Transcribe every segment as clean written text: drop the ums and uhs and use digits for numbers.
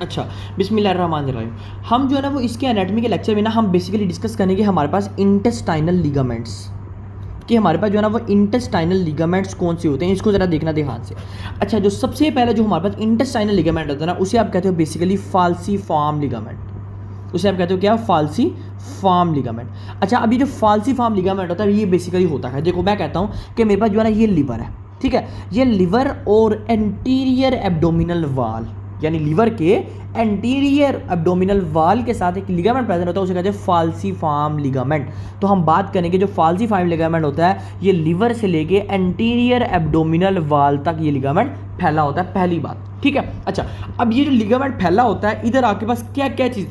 अच्छा, बिस्मिल्लाहिर्रहमानिर्रहीम। हम जो है ना वो इसके एनाटॉमी के लेक्चर में ना हम बेसिकली डिस्कस करेंगे हमारे पास इंटेस्टाइनल लिगामेंट्स, कि हमारे पास जो है ना वो इंटेस्टाइनल लिगामेंट्स कौन से होते हैं, इसको ज़रा देखना ध्यान से। अच्छा, जो सबसे पहले जो हमारे पास इंटेस्टाइनल लिगामेंट होता है ना, उसे आप कहते हो बेसिकली फाल्सीफॉर्म लिगामेंट। उसे आप कहते हो क्या? फाल्सीफॉर्म लिगामेंट। अच्छा, अब ये जो फाल्सीफॉर्म लिगामेंट होता है ये बेसिकली होता है, देखो मैं कहता हूँ कि मेरे पास जो है ना ये लिवर है, ठीक है, ये लिवर और एंटीरियर एब्डोमिनल वाल, यानी लीवर के एंटीरियर एब्डोमिनल वाल के साथ एक लिगामेंट प्रेजेंट होता है, उसे कहते हैं फाल्सीफॉर्म लिगामेंट। तो हम बात करेंगे जो फाल्सीफॉर्म लिगामेंट होता है ये लिवर से लेके एंटीरियर एब्डोमिनल वाल तक ये लिगामेंट फैला होता है, पहली बात, ठीक है। अच्छा, अब ये जो लिगामेंट फैला होता है इधर आपके पास क्या क्या चीज़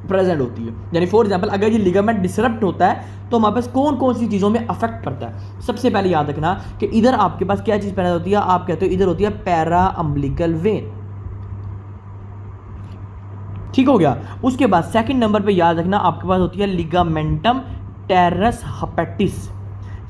प्रेजेंट होती है, यानी फॉर एग्जांपल अगर ये लिगामेंट डिसरप्ट होता है तो हमारे पास कौन कौन सी चीज़ों में अफेक्ट करता है। सबसे पहले याद रखना कि इधर आपके पास क्या चीज़ प्रेजेंट होती है, आप कहते हो इधर होती है पैरा अम्बिलिकल वेन, ठीक हो गया। उसके बाद सेकंड नंबर पे याद रखना आपके पास होती है लिगामेंटम टेरस हेपेटिस।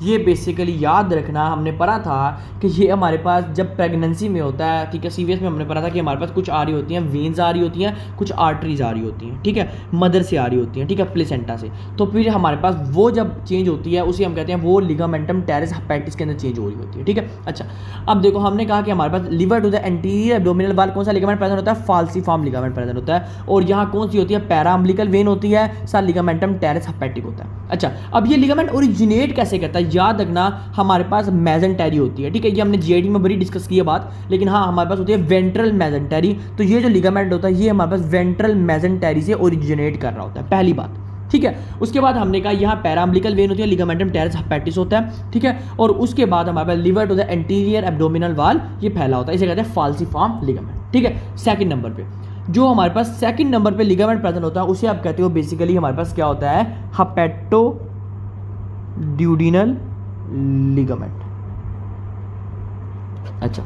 ये बेसिकली याद रखना, हमने पढ़ा था कि ये हमारे पास जब प्रेगनेंसी में होता है, ठीक है, सीवीएस में हमने पढ़ा था कि हमारे पास कुछ आ रही होती हैं, वेन्स आ रही होती हैं, कुछ आर्टरीज आ रही होती हैं, ठीक है, मदर से आ रही होती हैं, ठीक है, प्लेसेंटा से। तो फिर हमारे पास वो जब चेंज होती है उसे हम कहते हैं वो लिगामेंटम टेरस हेपेटिस के अंदर चेंज हो रही होती है, ठीक है। अच्छा, अब देखो हमने कहा कि हमारे पास liver to the anterior abdominal wall कौन सा लिगामेंट प्रेजेंट होता है? फाल्सीफॉर्म लिगामेंट प्रेजेंट होता है। और यहाँ कौन सी होती है? पैरा अम्बिलिकल वेन होती है, साथ लिगामेंटम टेरस हेपेटिक होता है। अच्छा, अब ये लिगामेंट ओरिजिनेट कैसे करता है? याद रखना हमारे पास मेजेंटेरी होती है, ठीक है, ये हमने जीआईडी में बड़ी डिस्कस की है बात, लेकिन हाँ हमारे पास होती है वेंट्रल मेजेंटेरी। तो ये जो लिगामेंट होता है ये हमारे पास वेंट्रल मेजेंटेरी से ओरिजिनेट कर रहा होता है, पहली बात, ठीक है। उसके बाद हमने कहा यहाँ पैरा अम्बिलिकल वेन होती है, लिगामेंटम टेरस हेपेटिस होता है, ठीक है। और उसके बाद हमारे पास liver to the anterior abdominal wall ये फैला होता है, इसे कहते हैं फाल्सीफॉर्म लिगामेंट, ठीक है। सेकंड नंबर पे जो हमारे पास सेकंड नंबर पे लिगामेंट प्रेजेंट होता है उसे आप कहते हो बेसिकली हमारे पास क्या होता है? हेपेटोड्यूडिनल लिगामेंट। अच्छा,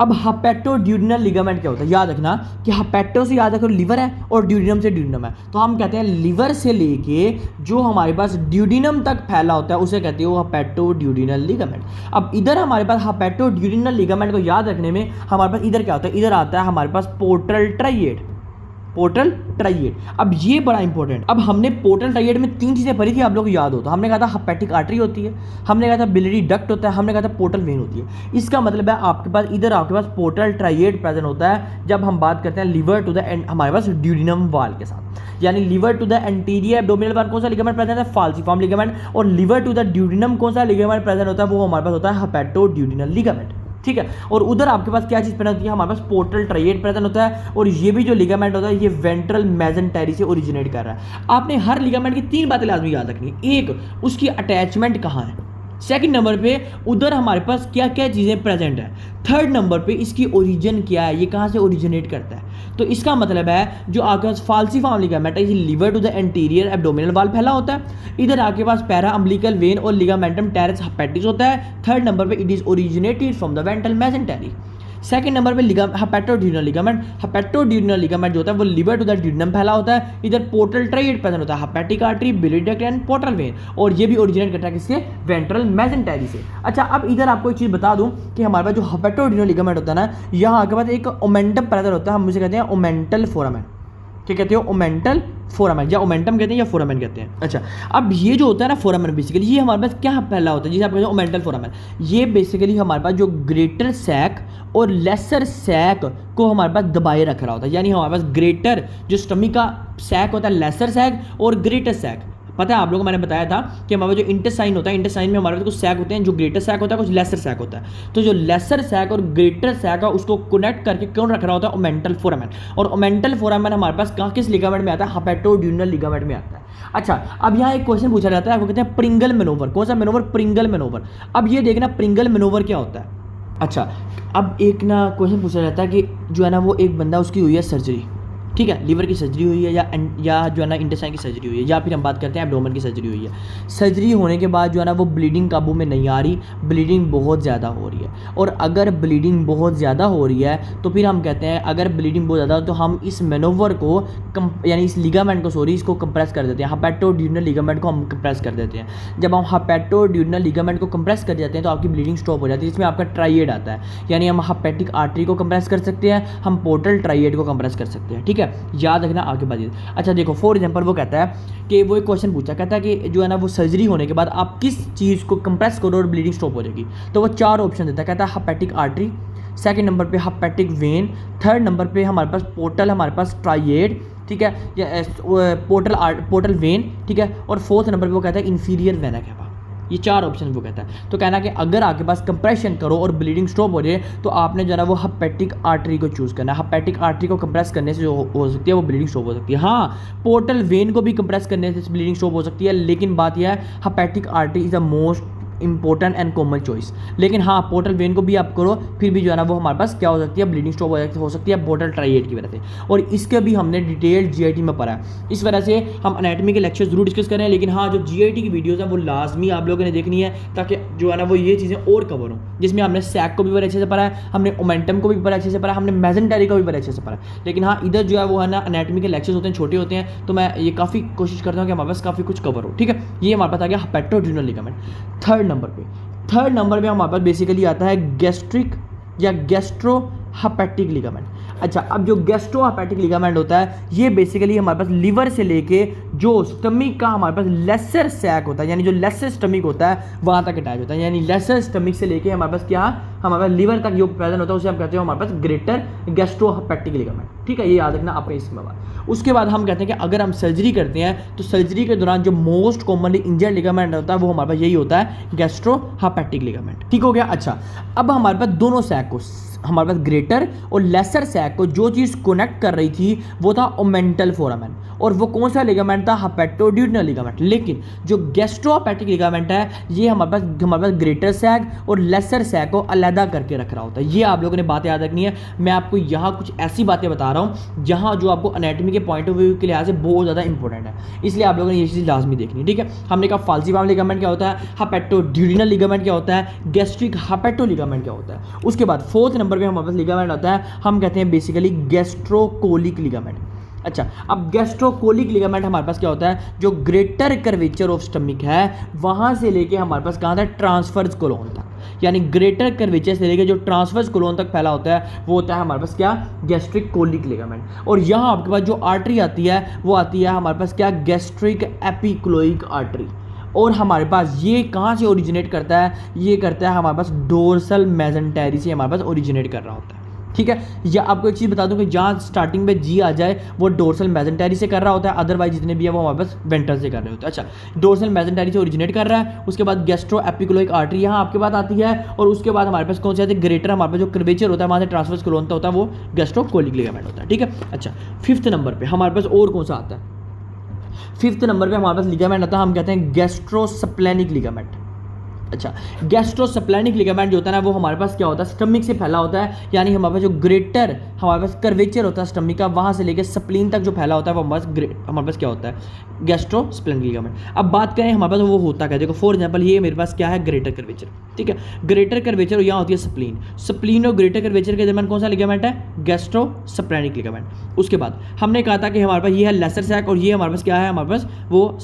अब हेपेटोड्यूडिनल लिगामेंट क्या होता है? याद रखना कि हेपेटो से याद रखो लिवर है और ड्यूडिनम से ड्यूडिनम है, तो हम कहते हैं लिवर से लेके जो हमारे पास ड्यूडिनम तक फैला होता है उसे कहते हो हेपेटोड्यूडिनल लिगामेंट। अब इधर हमारे पास हेपेटोड्यूडिनल लिगामेंट को याद रखने में हमारे पास इधर क्या होता है? इधर आता है हमारे पास पोर्टल ट्राइएड, पोर्टल ट्राइएड। अब ये बड़ा इंपॉर्टेंट, अब हमने पोर्टल ट्राइएड में तीन चीज़ें पढ़ी थी, आप लोग को याद हो तो हमने कहा था हेपेटिक आर्टरी होती है, हमने कहा था बिलियरी डक्ट होता है, हमने कहा था पोर्टल वेन होती है। इसका मतलब है आपके पास इधर आपके पास पोर्टल ट्राइएड प्रेजेंट होता है जब हम बात करते हैं लिवर टू द एंड हमारे पास ड्यूडिनम वाल के साथ, यानी liver to the anterior abdominal wall कौन सा लिगामेंट प्रेजेंट है? Falciform ligament. और लिवर टू द ड्यूडिनम कौन सा लिगामेंट प्रेजेंट होता है? वो हमारे पास होता है हेपेटोड्यूडिनल लिगामेंट, ठीक है। और उधर आपके पास क्या चीज़ प्रेजेंट होती है? हमारे पास पोर्टल ट्राइएड प्रेजेंट होता है, और ये भी जो लिगामेंट होता है ये वेंट्रल मेजेंटेरी से ओरिजिनेट कर रहा है। आपने हर लिगामेंट की तीन बातें लाजमी याद रखनी, एक उसकी अटैचमेंट कहाँ है, सेकंड नंबर पे उधर हमारे पास क्या क्या चीज़ें प्रेजेंट है, थर्ड नंबर पे इसकी ओरिजिन क्या है, ये कहाँ से ओरिजिनेट करता है। तो इसका मतलब है जो आपके पास फाल्सीफॉर्म लिगामेंट है liver to the anterior abdominal wall फैला होता है, इधर आपके पास पैरा अम्बिलिकल वेन और लिगामेंटम टेरस हेपेटिस होता है, थर्ड नंबर पे it is originated from the ventral mesentery, second number पे हेपेटोड्यूडिनल लिगामेंट। हेपेटोड्यूडिनल लिगामेंट जो होता है वो लिवर टू द ड्यूडिनम फैला होता है, इधर पोर्टल ट्राइएड प्रेजेंट होता है, hepatic artery, biliary duct and portal vein, और ये भी ओरिजिनेट करता है किससे? वेंट्रल मेजेंटेरी से। अच्छा, अब इधर आपको एक चीज़ बता दूं कि हमारे पास जो हेपेटोड्यूडिनल लिगामेंट होता है ना, यहाँ आपके पास एक ओमेंटम प्रेजेंट होता है, हम उसे कहते हैं ओमेंटल फोरामेन, क्या कहते हो? ओमेंटल फोरामेन, या ओमेंटम कहते हैं या फोरामेन कहते हैं। अच्छा, अब ये जो होता है ना फोरामेन बेसिकली ये हमारे पास क्या फैला होता है जिसे आप कहते हैं ओमेंटल फोरामेन। ये बेसिकली हमारे पास जो ग्रेटर सैक और लेसर सैक को हमारे पास दबाए रख रहा होता है, यानी हमारे पास ग्रेटर जो स्टमक का सैक होता है, लेसर सैक और ग्रेटर सैक। पता है आप लोगों को मैंने बताया था कि हमारा जो इंटेस्टाइन होता है, इंटेस्टाइन में हमारे पास कुछ सैक होते हैं, जो ग्रेटर सैक होता है, कुछ लेसर सैक होता है। तो जो लेसर सैक और ग्रेटर सैक है उसको कनेक्ट करके कौन रख रहा होता है? ओमेंटल फोरामेन। और ओमेंटल फोरामेन हमारे पास कहाँ किस लिगामेंट में आता है? हेपेटोड्यूडिनल लिगामेंट में आता है। अच्छा, अब यहाँ एक क्वेश्चन पूछा जाता है, वो कहते हैं प्रिंगल मैनोवर। कौन सा मैनोवर? प्रिंगल मैनोवर। अब ये देखना प्रिंगल मैनोवर क्या होता है। अच्छा, अब एक ना क्वेश्चन पूछा जाता है कि जो है ना वो एक बंदा उसकी हुई है सर्जरी, ठीक है, लीवर की सर्जरी हुई है या जो है ना इंटेस्टाइन की सर्जरी हुई है, या फिर हम बात करते हैं एब्डोमेन की सर्जरी हुई है। सर्जरी होने के बाद जो है ना वो ब्लीडिंग काबू में नहीं आ रही, ब्लीडिंग बहुत ज़्यादा हो रही है। और अगर ब्लीडिंग बहुत ज़्यादा हो रही है तो फिर हम कहते हैं, अगर ब्लीडिंग बहुत ज़्यादा हो तो हम इस मैनोवर को यानी इस लिगामेंट को इसको कंप्रेस कर देते हैं, हेपेटोड्यूडिनल लिगामेंट को हम कंप्रेस कर देते हैं। जब हम हेपेटोड्यूडिनल लिगामेंट को कंप्रेस कर देते हैं तो आपकी ब्लीडिंग स्टॉप हो जाती है। इसमें आपका ट्राइएड आता है, यानी हम हेपेटिक आर्टरी को कंप्रेस कर सकते हैं, हम पोर्टल ट्राइएड को कंप्रेस कर सकते हैं। ठीक है, याद रखना आगे बढ़िए। अच्छा देखो, फॉर एग्जांपल वो कहता है कि वो एक क्वेश्चन पूछा, कहता है कि जो है ना वो सर्जरी होने के बाद आप किस चीज़ को कंप्रेस करो और ब्लीडिंग स्टॉप हो जाएगी। तो वो 4 ऑप्शन देता है, कहता है हेपेटिक आर्टरी, सेकंड नंबर पे हेपेटिक वेन, थर्ड नंबर पे हमारे पास पोर्टल, हमारे पास ट्राइएड, ठीक है, या पोर्टल वेन, ठीक है, और फोर्थ नंबर पे वो कहता है इंफीरियर वेना कैवा। ये 4 ऑप्शन वो कहता है। तो कहना कि अगर आपके पास कंप्रेशन करो और ब्लीडिंग स्टॉप हो जाए तो आपने जो है ना वो हेपेटिक आर्टरी को चूज़ करना है। हेपेटिक आर्टरी को कंप्रेस करने से जो हो सकती है वो ब्लीडिंग स्टॉप हो सकती है। हाँ, पोर्टल वेन को भी कंप्रेस करने से ब्लीडिंग स्टॉप हो सकती है, लेकिन बात यह है hepatic artery is the most important and common choice. लेकिन हाँ, पोर्टल वेन को भी आप करो फिर भी जो है ना वो हमारे पास क्या हो सकती है, ब्लीडिंग स्टॉप हो सकती है पोर्टल ट्राइएड की वजह से। और इसके भी हमने डिटेल जीआईटी में पढ़ा है। इस वजह से हम एनाटॉमी के लेक्चर जरूर डिस्कस करें, लेकिन हाँ जो जीआईटी की वीडियोज़ हैं वो लाजमी आप लोगों ने देखनी है, ताकि जो है ना वो ये चीज़ें और कवर हों, जिसमें हमने सैक को भी बड़े अच्छे से पढ़ा है, हमने ओमेंटम को भी बड़े अच्छे से पढ़ा है, हमने मेजेंटरी को भी बड़े अच्छे से पढ़ा है। लेकिन हाँ, इधर जो है वो है ना एनाटॉमी के लेक्चर्स होते हैं, छोटे होते हैं, तो मैं ये काफ़ी कोशिश करता हूँ कि हमारे पास काफ़ी कुछ कवर हो। ठीक है, ये हमारे पास आ गया हेपेटोड्यूडिनल लिगामेंट। थर्ड नंबर पे हमारे पास बेसिकली आता है गैस्ट्रिक या गैस्ट्रो हेपेटिक लिगामेंट। अच्छा, अब जो गैस्ट्रो हेपेटिक लिगामेंट होता है ये बेसिकली हमारे पास लीवर से लेके जो स्टमक का हमारे पास लेसर सैक होता है, यानी जो लेसर स्टमक होता है वहाँ तक अटैच होता है। यानी लेसर स्टमक से लेके हमारे पास क्या, हमारे पास लीवर तक जो प्रेजेंट होता है उसे हम कहते हैं हमारे पास ग्रेटर गैस्ट्रो हेपेटिक लिगामेंट। ठीक है, ये याद रखना आपका इसमें बात। उसके बाद हम कहते हैं कि अगर हम सर्जरी करते हैं तो सर्जरी के दौरान जो मोस्ट कॉमनली इंजर्ड लिगामेंट होता है वो हमारे पास यही होता है, गैस्ट्रो हेपेटिक लिगामेंट। ठीक हो गया। अच्छा, अब हमारे पास दोनों सैक को, हमारे पास ग्रेटर और लेसर सैक को जो चीज़ कनेक्ट कर रही थी वो था ओमेंटल फोरामेन, और वो कौन सा लिगामेंट था, हेपेटोड्यूडिनल लिगामेंट। लेकिन जो गैस्ट्रोहेपेटिक लिगामेंट है ये हमारे पास ग्रेटर सैक और लेसर सैक को अलहदा करके रख रहा होता है। ये आप लोगों ने बातें याद रखनी है। मैं आपको यहाँ कुछ ऐसी बातें बता रहा हूँ जहाँ जो आपको एनाटॉमी के पॉइंट ऑफ व्यू के लिहाज से बहुत ज़्यादा इंपॉर्टेंट है, इसलिए आप लोगों ने ये चीज़ लाजमी देखनी। ठीक है, हमने कहा फाल्सीफॉर्म लिगामेंट क्या होता है, हेपेटोड्यूडिनल लिगामेंट क्या होता है, गैस्ट्रिक हेपेटो लिगामेंट क्या होता है। उसके बाद फोर्थ नंबर पर हमारे पास लिगामेंट होता है, हम कहते हैं बेसिकली गैस्ट्रोकोलिक लिगामेंट। अच्छा, अब गैस्ट्रोकोलिक लिगामेंट हमारे पास क्या होता है, जो ग्रेटर कर्वेचर ऑफ स्टमक है वहाँ से लेके हमारे पास कहाँ था, ट्रांसफर्स कोलोन तक, यानी ग्रेटर कर्वेचर से लेके जो ट्रांसफर्स कोलोन तक फैला होता है वो होता है हमारे पास क्या, गैस्ट्रिक कोलिक लिगामेंट। और यहाँ आपके पास जो आर्टरी आती है वो आती है हमारे पास क्या, गैस्ट्रिक एपिक्लोइक आर्टरी। और हमारे पास ये कहाँ से ओरिजिनेट करता है, ये करता है हमारे पास डोर्सल मेजेंटेरी से हमारे पास ओरिजिनेट कर रहा होता है। ठीक है, या आपको एक चीज़ बता दूं कि जहाँ स्टार्टिंग में जी आ जाए वो डोर्सल मेजेंटेरी से कर रहा होता है, अदरवाइज जितने भी है वो हमारे पास वेंट्रल से कर रहे होते हैं। अच्छा, डोर्सल मेजेंटेरी से ओरिजिनेट कर रहा है, उसके बाद गैस्ट्रो एपिक्लोइक आर्टरी यहाँ आपके पास आती है, और उसके बाद हमारे पास कौन सी आती है, ग्रेटर, हमारे पास जो कर्वेचर होता है वहाँ से ट्रांसवर्स कोलोन होता है वो गैस्ट्रोकोलिक लिगामेंट होता है। ठीक है। अच्छा, फिफ्थ नंबर पर हमारे पास और कौन सा आता है, फिफ्थ नंबर पे हमारे पास लिगामेंट आता है, हम कहते हैं गैस्ट्रोस्प्लेनिक लिगामेंट। अच्छा, गैस्ट्रोस्प्लेनिक लिगामेंट जो होता है ना वो हमारे पास क्या होता है, स्टमक से फैला होता है, यानी हमारे पास जो ग्रेटर हमारे पास कर्वेचर होता है स्टमक का वहाँ से लेकर स्प्लीन तक जो फैला होता है वो हमारे पास क्या होता है, गैस्ट्रोस्प्लेनिक लिगामेंट। अब बात करें हमारे पास वो होता क्या, देखो फॉर एग्जांपल ये मेरे पास क्या है, ग्रेटर कर्वेचर। ठीक है, ग्रेटर कर्वेचर और यहाँ होती है स्प्लीन, स्प्लीन और ग्रेटर कर्वेचर के दरमियान कौन सा लिगामेंट है, गैस्ट्रोस्प्लेनिक लिगामेंट। उसके बाद हमने कहा था कि हमारे पास ये है लेसर सैक और ये हमारे पास क्या है, हमारे पास वो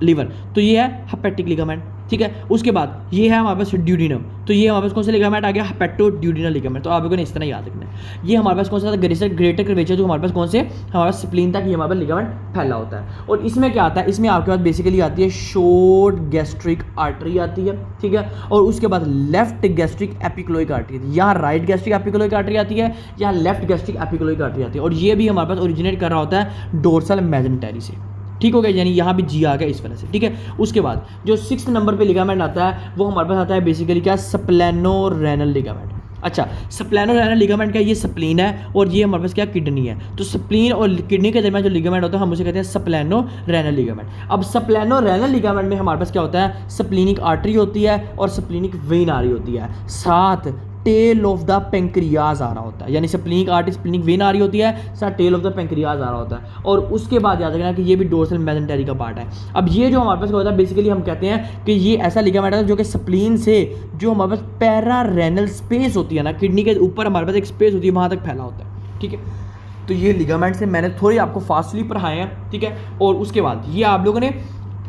लीवर, तो ये है हेपेटिक लिगामेंट। ठीक है, उसके बाद ये है हमारे पास ड्यूडिनम, तो ये हमारे पास कौन सा लिगामेंट आ गया, हेपेटोड्यूडिनल लिगामेंट। तो आप लोगों ने इस तरह याद रखना है। ये हमारे पास कौन सा था, ग्रेटर कर्वेचर, जो हमारे पास कौन से, हमारे पास स्प्लीन तक ये हमारे पास लिगामेंट फैला होता है। और इसमें क्या आता है, इसमें आपके पास बेसिकली आती है शॉर्ट गैस्ट्रिक आर्टरी आती है। ठीक है, और उसके बाद लेफ्ट गैस्ट्रिक एपिक्लोइक आर्टरी आती है, यहाँ राइट गैस्ट्रिक एपिक्लोइक आर्टरी आती है, यहाँ लेफ्ट गैस्ट्रिक एपिक्लोइक आर्टरी आती है, और ये भी हमारे पास ओरिजिनेट कर रहा होता है डोर्सल मेजेंटेरी से। ठीक हो गया, यानी यहाँ भी जी आ गया इस वजह से। ठीक है, उसके बाद जो 6th नंबर पे लिगामेंट आता है वो हमारे पास आता है बेसिकली क्या, स्प्लेनोरेनल लिगामेंट। अच्छा, स्प्लेनोरेनल लिगामेंट का ये स्प्लीन है और ये हमारे पास क्या, किडनी है। तो स्प्लीन और किडनी के दरमियान जो लिगामेंट होता है हम उसे कहते हैं स्प्लेनोरेनल लिगामेंट। अब स्प्लेनोरेनल लिगामेंट में हमारे पास क्या होता है, स्प्लीनिक आर्टरी होती है और स्प्लीनिक वेन आ रही होती है, साथ टेल ऑफ द पेंक्रियाज आ रहा होता है, यानी स्प्लीनिक आर्टरी स्प्लीनिक वेन आ रही होती है, साथ टेल ऑफ द पेंक्रियाज आ रहा होता है, और उसके बाद याद रखना कि ये भी डोर्सल मेसेंटेरी का पार्ट है। अब ये जो हमारे पास होता है बेसिकली हम कहते हैं कि ये ऐसा लिगामेंट है जो कि स्प्लीन से जो हमारे पास पैरारेनल स्पेस होती है ना, किडनी के ऊपर हमारे पास एक स्पेस होती है, वहाँ तक फैला होता है, ठीक है। तो ये लिगामेंट से मैंने थोड़ी आपको फास्टली पढ़ाए हैं, ठीक है। और उसके बाद ये आप लोगों ने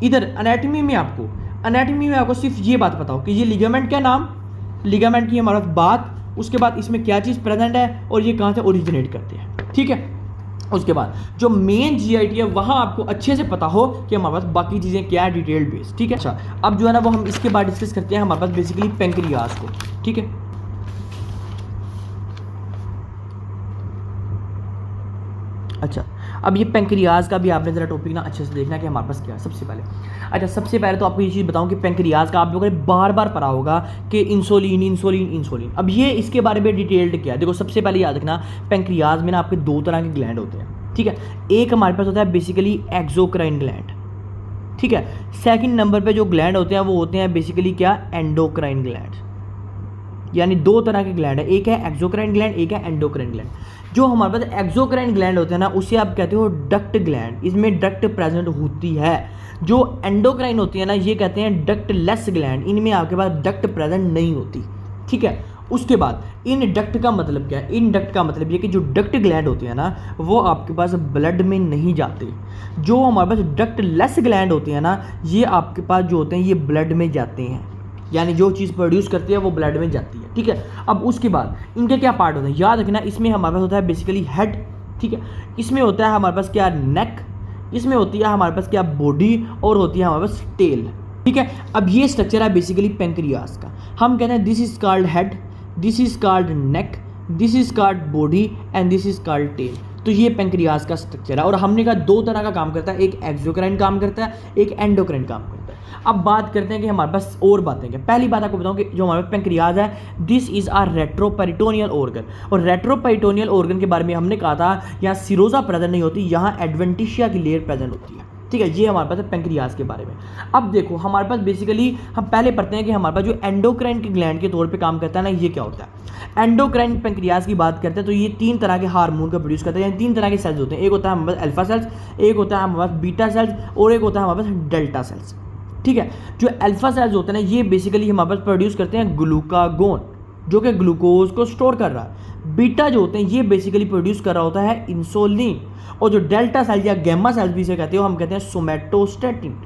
इधर एनाटॉमी में आपको सिर्फ ये बात बताओ कि ये लिगामेंट क्या नाम, लिगामेंट की हमारे बात, उसके बाद इसमें क्या चीज़ प्रेजेंट है और ये कहाँ से ओरिजिनेट करते हैं, ठीक है। उसके बाद जो मेन जीआईटी है वहाँ आपको अच्छे से पता हो कि हमारे पास बाकी चीज़ें क्या है डिटेल्ड बेस, ठीक है। अच्छा, अब जो है ना वो हम इसके बाद डिस्कस करते हैं हमारे पास बेसिकली पेंक्रियाज को, ठीक है। अच्छा, अब ये पेंक्रियाज का भी आपने ज़रा टॉपिक ना अच्छे से देखना कि हमारे पास क्या है सबसे पहले। अच्छा, सबसे पहले तो आपको ये चीज़ बताऊं कि पेंक्रियाज का आप लोगों ने बार बार पढ़ा होगा कि इंसुलिन। अब ये इसके बारे में डिटेल्ड क्या है, देखो सबसे पहले याद रखना पेंक्रियाज में ना आपके दो तरह के ग्लैंड होते हैं, ठीक है। एक हमारे पास होता है बेसिकली एक्सोक्राइन ग्लैंड, ठीक है। सेकेंड नंबर पर जो ग्लैंड होते हैं वो होते हैं बेसिकली क्या, एंडोक्राइन ग्लैंड। यानी दो तरह के ग्लैंड है, एक है एक्सोक्राइन ग्लैंड, एक है एंडोक्राइन ग्लैंड। जो हमारे पास एक्सोक्राइन ग्लैंड होते हैं ना उसे आप कहते हो डक्ट ग्लैंड, इसमें डक्ट प्रेजेंट होती है। जो एंडोक्राइन होती है ना ये कहते हैं डक्ट लेस ग्लैंड, इनमें आपके पास डक्ट प्रेजेंट नहीं होती, ठीक है। उसके बाद इन डक्ट का मतलब क्या है, इन डक्ट का मतलब ये कि जो डक्ट ग्लैंड होती है ना वो आपके पास ब्लड में नहीं जाते। जो हमारे पास डक्ट लेस ग्लैंड होती है ना ये आपके पास जो होते हैं ये ब्लड में जाते हैं, यानी जो चीज़ प्रोड्यूस करती है वो ब्लड में जाती है, ठीक है। अब उसके बाद इनके क्या पार्ट होते हैं याद रखना, इसमें हमारे पास होता है बेसिकली हेड, ठीक है। इसमें होता है हमारे पास क्या, नेक, इसमें होती है हमारे पास क्या, बॉडी, और होती है हमारे पास टेल, ठीक है। अब ये स्ट्रक्चर है बेसिकली पेंक्रियाज का। हम कहते हैं this is called head, this is called neck, this is called body and this is called tail. तो ये पेंक्रियाज का स्ट्रक्चर है और हमने कहा दो तरह का काम करता है, एक एक्सोक्राइन काम करता है, एक एंडोक्राइन काम करता है। अब बात करते हैं कि हमारे पास और बातें क्या। पहली बात आपको बताऊं कि जो हमारे पास पेंक्रियाज है this is are retroperitoneal organ, और रेट्रोपेरिटोनियल ऑर्गन के बारे में हमने कहा था यहाँ सिरोजा प्रेजेंट नहीं होती, यहाँ एडवेंटिशिया की लेयर प्रेजेंट होती है, ठीक है। ये हमारे पास है पेंक्रियाज के बारे में। अब देखो हमारे पास बेसिकली हम पहले पढ़ते हैं कि हमारे पास जो एंडोक्राइन के ग्लैंड के तौर पे काम करता है ना ये क्या होता है। एंडोक्राइन पेंक्रियाज की बात करते हैं तो ये तीन तरह के हार्मोन का प्रोड्यूस करता है, यानी तीन तरह के सेल्स होते हैं। एक होता है हमारे पास अल्फा सेल्स, एक होता है हमारे पास बीटा सेल्स, और एक होता है हमारे पास डेल्टा सेल्स, ठीक है। जो अल्फा सेल्स होते हैं ना ये बेसिकली हमारे पास प्रोड्यूस करते हैं ग्लूकागोन जो कि ग्लूकोज को स्टोर कर रहा है। बीटा जो होते हैं ये बेसिकली प्रोड्यूस कर रहा होता है इंसुलिन, और जो डेल्टा सेल या गैमा सेल्स भी इसे कहते हो हम कहते हैं सोमैटोस्टेटिन।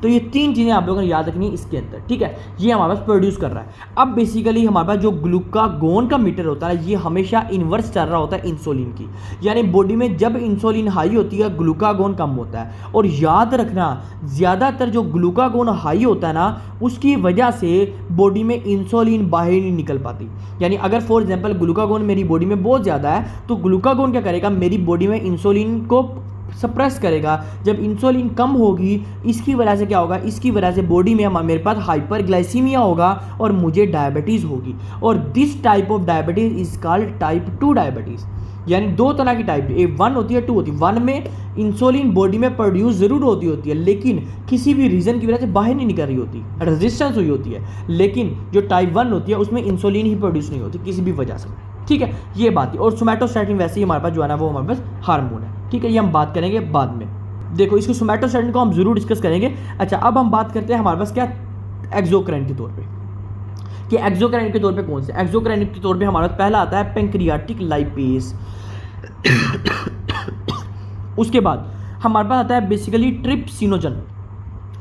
तो ये तीन चीज़ें आप लोगों को याद रखनी है इसके अंदर, ठीक है। ये हमारे पास प्रोड्यूस कर रहा है। अब बेसिकली हमारे पास जो ग्लूकागोन का मीटर होता है ये हमेशा इन्वर्स चल रहा होता है इंसुलिन की, यानी बॉडी में जब इंसुलिन हाई होती है ग्लूकागोन कम होता है। और याद रखना ज़्यादातर जो ग्लूकागोन हाई होता है ना उसकी वजह से बॉडी में इंसुलिन बाहर नहीं निकल पाती। यानी अगर फॉर एग्जाम्पल ग्लूकागोन मेरी बॉडी में बहुत ज़्यादा है तो ग्लूकागोन क्या करेगा, मेरी बॉडी में इंसुलिन को सप्रेस करेगा। जब इंसुलिन कम होगी इसकी वजह से क्या होगा, इसकी वजह से बॉडी में मेरे पास हाइपरग्लाइसीमिया होगा और मुझे डायबिटीज़ होगी। और this type of diabetes is called type 2 diabetes. यानी दो तरह की टाइप, एक 1 होती है 2 होती है। 1 में इंसुलिन बॉडी में प्रोड्यूस ज़रूर होती है लेकिन किसी भी रीज़न की वजह से बाहर नहीं निकल रही होती, रेजिस्टेंस हुई होती है। लेकिन जो टाइप 1 होती है उसमें इंसुलिन ही प्रोड्यूस नहीं होती किसी भी वजह से, ठीक है। ये बात है। और सोमैटोस्टेटिन वैसे ही हमारे पास जो है ना वो हमारे पास हार्मोन है, ठीक है। ये हम बात करेंगे बाद में। देखो इसको सोमैटोस्टेटिन को हम जरूर डिस्कस करेंगे। अच्छा, अब हम बात करते हैं हमारे पास क्या एक्सोक्राइन के तौर पे, कि एक्सोक्राइन के तौर पे कौन से। एक्सोक्राइन के तौर पे हमारे पास पहला आता है पेंक्रियाटिक लाइपेज। उसके बाद हमारे पास आता है बेसिकली ट्रिप्सिनोजन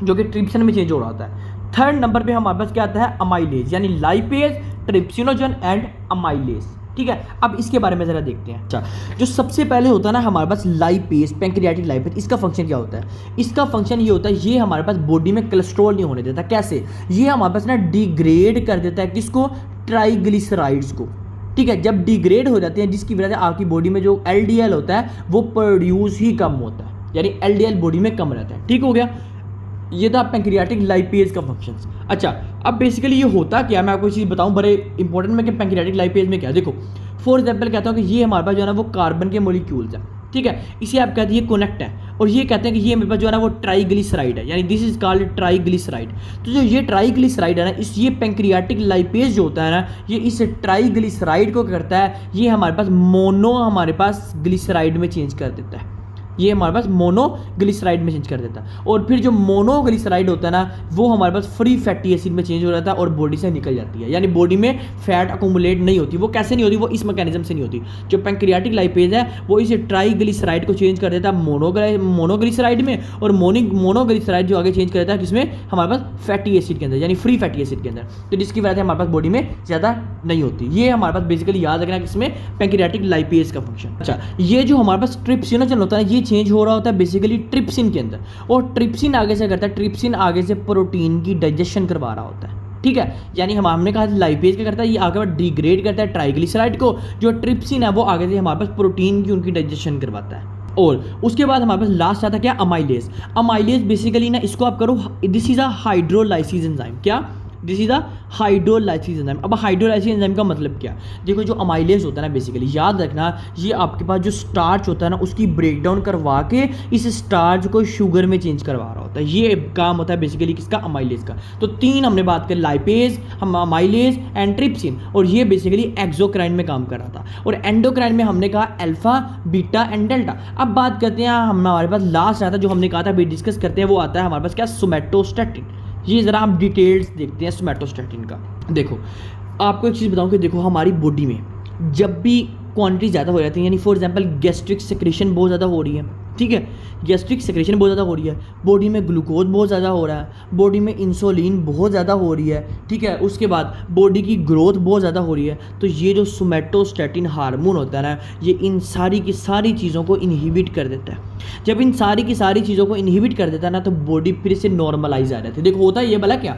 जो कि ट्रिप्सिन में चेंज हो रहा होता है। थर्ड नंबर पे हमारे पास क्या आता है अमाइलेज, यानी लाइपेज, ट्रिप्सिनोजन एंड अमाइलेज, ठीक है। अब इसके बारे में जरा देखते हैं। अच्छा, जो सबसे पहले होता है ना हमारे पास लाइपेज, पेंक्रियाटिक लाइपेज, इसका फंक्शन क्या होता है। इसका फंक्शन ये होता है ये हमारे पास बॉडी में कोलेस्ट्रॉल नहीं होने देता। कैसे, ये हमारे पास ना डिग्रेड कर देता है किसको, ट्राइग्लिसराइड्स को, ठीक है। जब डिग्रेड हो जाते हैं जिसकी वजह से आपकी बॉडी में जो एलडीएल होता है वो प्रोड्यूस ही कम होता है, यानी एलडीएल बॉडी में कम रहता है, ठीक हो गया। ये था पेंक्रियाटिक लाइपेज का फंक्शन। अच्छा, अब बेसिकली ये होता क्या, मैं आपको एक चीज़ बताऊं बड़े इंपॉर्टेंट में कि पेंक्रियाटिक लाइपेज में क्या। देखो फॉर एग्जांपल कहता हूँ कि ये हमारे पास जो है ना वो कार्बन के मॉलिक्यूल्स हैं, ठीक है, इसे आप कहते हैं ये कनेक्ट है, और ये कहते हैं कि ये मेरे पास जो है ना वो ट्राइग्लिसराइड है, यानी दिस इज कॉल्ड ट्राइग्लिसराइड। तो जो ये ट्राइग्लिसराइड है ना, इस ये पैंक्रियाटिक लाइपेज जो होता है ना, ये इस ट्राइग्लिसराइड को करता है, ये हमारे पास मोनो हमारे पास ग्लिसराइड में चेंज कर देता है, ये हमारे पास मोनोग्लिसराइड में चेंज कर देता है। और फिर जो मोनोग्लिसराइड होता है ना, वो हमारे पास फ्री फैटी एसिड में चेंज हो जाता है और बॉडी से निकल जाती है, यानी बॉडी में फैट अकोमुलेट नहीं होती। वो कैसे नहीं होती, वो इस मैकेनिज्म से नहीं होती। जो पैंक्रियाटिक लाइपेज है वो इस ट्राइग्लिसराइड को चेंज कर देता है मोनोग्लिसराइड में, और मोनोग्लिसराइड जो आगे चेंज कर देता है किसमें, हमारे पास फैटी एसिड के अंदर, यानी फ्री फैटी एसिड के अंदर। तो जिसकी वजह से हमारे पास बॉडी में ज़्यादा नहीं होती। ये हमारे पास बेसिकली याद रखना किसमें, पैंक्रियाटिक लाइपेज का फंक्शन। अच्छा, ये जो हमारे पास ट्रिप्सिनोजन होता है, ये चेंज हो रहा होता है बेसिकली ट्रिप्सिन के अंदर, और ट्रिप्सिन आगे से करता है, ट्रिप्सिन आगे से प्रोटीन की डाइजेशन करवा रहा होता है। ठीक है, यानी हमने कहा लाइपेज क्या करता है, ये आगे डिग्रेड करता है ट्राइग्लिसराइड को, जो ट्रिप्सिन है वो आगे से हमारे पास प्रोटीन की उनकी डाइजेशन करवाता है। और उसके बाद हमारे पास लास्ट आता है क्या, अमाइलेज। अमाइलेज बेसिकली ना, इसको आप करो, this is a hydrolysis enzyme. क्या, this is a hydrolysis enzyme. अब हाइड्रोलाइसिस एंजाइम का मतलब क्या, देखो जो अमाइलेज होता है ना, बेसिकली याद रखना, ये आपके पास जो स्टार्च होता है ना, उसकी ब्रेकडाउन करवा के इस स्टार्च को शुगर में चेंज करवा रहा होता है। ये काम होता है बेसिकली किसका, अमाइलेज का। तो तीन हमने बात करी, लाइपेज, हम अमाइलेज एंड ट्रिप्सिन, और ये बेसिकली एक्सोक्राइन में काम कर रहा था। और एंडोक्राइन में हमने कहा अल्फा, बीटा एंड डेल्टा। अब बात करते हैं हमारे पास लास्ट आता है, जो हमने कहा था अभी डिस्कस करते हैं, वो आता है हमारे पास क्या, सोमैटोस्टैटिन। ये ज़रा हम डिटेल्स देखते हैं सोमैटोस्टैटिन का। देखो आपको एक चीज़ बताऊं कि देखो हमारी बॉडी में जब भी क्वांटिटी ज़्यादा हो जाती है, यानी फॉर एग्जांपल गैस्ट्रिक सेक्रेशन बहुत ज़्यादा हो रही है, ठीक है, गैस्ट्रिक सेक्रेशन बहुत ज़्यादा हो रही है, बॉडी में ग्लूकोज बहुत ज़्यादा हो रहा है, बॉडी में इंसुलिन बहुत ज़्यादा हो रही है, ठीक है, उसके बाद बॉडी की ग्रोथ बहुत ज़्यादा हो रही है, तो ये जो सोमैटोस्टैटिन हार्मोन होता है ना, ये इन सारी की सारी चीज़ों को इनहिबिट कर देता है। जब इन सारी की सारी चीज़ों को इनहिबिट कर देता है ना, तो बॉडी फिर से नॉर्मलाइज आ जाती है। देखो होता है ये भला क्या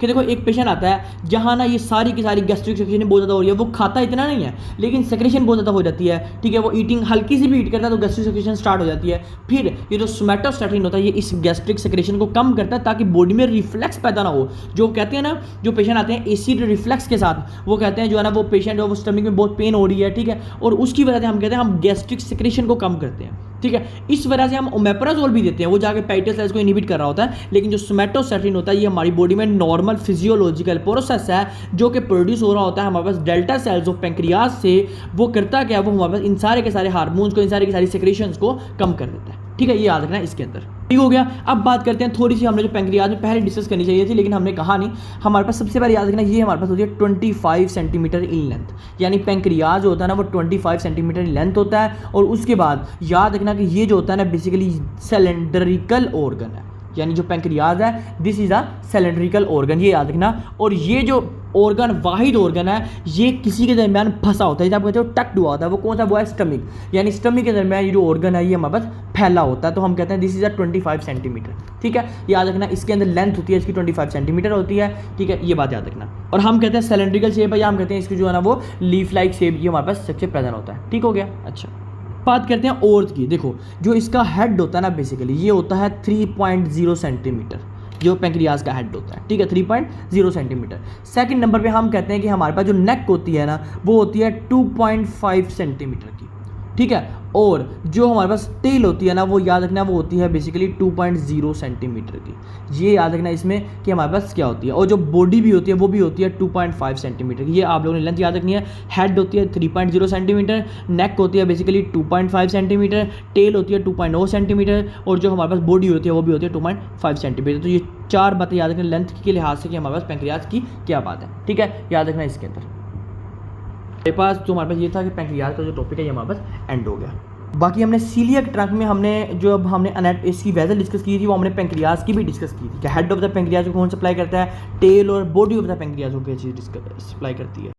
कि देखो एक पेशेंट आता है जहाँ ना ये सारी की सारी गैस्ट्रिक सेक्रेशन बहुत ज़्यादा हो रही है, वो खाता इतना नहीं है लेकिन सेक्रेशन बहुत ज़्यादा हो जाती है, ठीक है, वो ईटिंग हल्की सी भी ईट करता है तो गैस्ट्रिक सेक्रेशन स्टार्ट हो जाती है। फिर ये जो सोमैटोस्टैटिन होता है, ये इस गैस्ट्रिक सेक्रेशन को कम करता है ताकि बॉडी में रिफ्लेक्स पैदा ना हो। जो कहते हैं ना, जो पेशेंट आते हैं एसिड रिफ्लेक्स के साथ, वो कहते हैं जो है ना, वो पेशेंट जो स्टमक में बहुत पेन हो रही है, ठीक है, और उसकी वजह से हम कहते हैं हम गैस्ट्रिक सेक्रेशन को कम करते हैं, ठीक है। इस वजह से हम ओमेप्राजोल भी देते हैं, वो जाके पेप्टाइड सेल्स को इनहिबिट कर रहा होता है। लेकिन जो सोमैटोस्टैटिन होता है, ये हमारी बॉडी में नॉर्मल फिजियोलॉजिकल प्रोसेस है जो कि प्रोड्यूस हो रहा होता है हमारे पास डेल्टा सेल्स ऑफ पैंक्रियाज से। वो करता क्या है, वो हमारे पास इन सारे के सारे हार्मोन्स को, इन सारी की सारी सेक्रेशंस को कम कर देता है, ठीक है, ये याद रखना है इसके अंदर। ठीक हो गया। अब बात करते हैं थोड़ी सी, हमने जो पैंक्रियाज में पहले डिस्कस करनी चाहिए थी लेकिन हमने कहा नहीं। हमारे पास सबसे पहले याद रखना, ये हमारे पास होती है 25 सेंटीमीटर इन लेंथ, यानी पैंक्रियाज होता है ना वो 25 सेंटीमीटर इन लेंथ होता है। और उसके बाद याद रखना कि ये जो होता है ना बेसिकली सिलेंड्रिकल ऑर्गन है, यानी जो पैंक्रियाज है this is a cylindrical organ, ये याद रखना। और ये जो ऑर्गन वाहिद ऑर्गन है, ये किसी के दरमियान फंसा होता है, जैसे आप कहते हो टक्ड हुआ होता है, वो कौन सा, वो है स्टमक, यानी स्टमक के दरमियान ये जो ऑर्गन है ये हमारे पास फैला होता है, तो हम कहते हैं दिस इज अ 25 सेंटीमीटर, ठीक है, याद रखना। इसके अंदर लेंथ होती है इसकी 25 सेंटीमीटर होती है, ठीक है, ये बात याद रखना। और हम कहते हैं सिलेंड्रिकल शेप है, या हम कहते हैं इसकी जो है ना वो लीफ लाइक शेप, ये हमारे पास सबसे प्रेजेंट होता है, ठीक हो गया। अच्छा, बात करते हैं औरत की। देखो जो इसका हेड होता है ना बेसिकली ये होता है 3.0 सेंटीमीटर, जो पैंक्रियाज का हेड होता है, ठीक है, 3.0 सेंटीमीटर। सेकंड नंबर पे हम कहते हैं कि हमारे पास जो नेक होती है ना वो होती है 2.5 सेंटीमीटर की, ठीक है। और जो हमारे पास टेल होती है ना वो याद रखना वो होती है बेसिकली 2.0 सेंटीमीटर की, ये याद रखना इसमें कि हमारे पास क्या होती है। और जो बॉडी भी होती है वो भी होती है 2.5 सेंटीमीटर की, ये आप लोगों ने लेंथ याद रखनी है। हेड होती है 3.0 सेंटीमीटर, नेक होती है बेसिकली 2.5 सेंटीमीटर, टेल होती है 2.0 सेंटीमीटर, और जो हमारे पास बॉडी होती है वो भी होती है 2.5 सेंटीमीटर। तो ये चार बातें याद रखना लेंथ के लिहाज से कि हमारे पास पैंक्रियाज की क्या बात है, ठीक है, याद रखना इसके अंदर। मेरे पास जो हमारे पास ये था कि पैंक्रियाज का जो टॉपिक है ये हमारे पास एंड हो गया। बाकी हमने सीलियक ट्रंक में हमने जो अब हमने इसकी वेजल डिस्कस की थी वो हमने पैंक्रियाज की भी डिस्कस की थी कि हेड ऑफ द पैंक्रियाज को कौन सप्लाई करता है, टेल और बॉडी ऑफ द पैंक्रियाज को क्या चीज़ सप्लाई करती है।